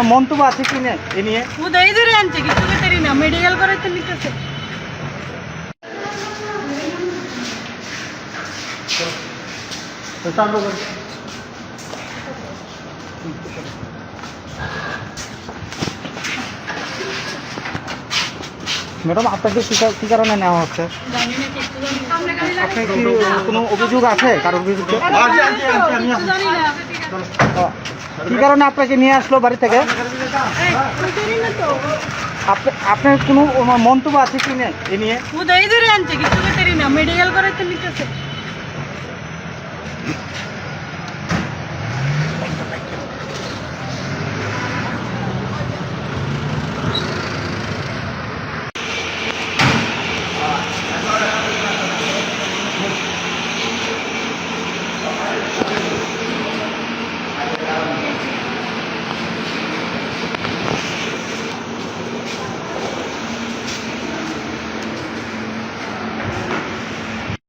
মন্তব্য আছে কি না এ নিয়ে? উদয় ধরে আনছে কিছু কেতারি না, মেডিকেল করাইতে নিতেছে। ম্যাডাম আপনাকে কি কারণে নেওয়া হচ্ছে? আপনার কি কোনো অভিযোগ আছে কারোর বিরুদ্ধে? কি কারণে আপনাকে নিয়ে আসলো বাড়ি থেকে? আপনার কোনো মন্তব্য আছে কি না এ নিয়ে? উদয় ধরে আনছে কিছু কেতারি না, মেডিকেল করাইতে নিতেছে।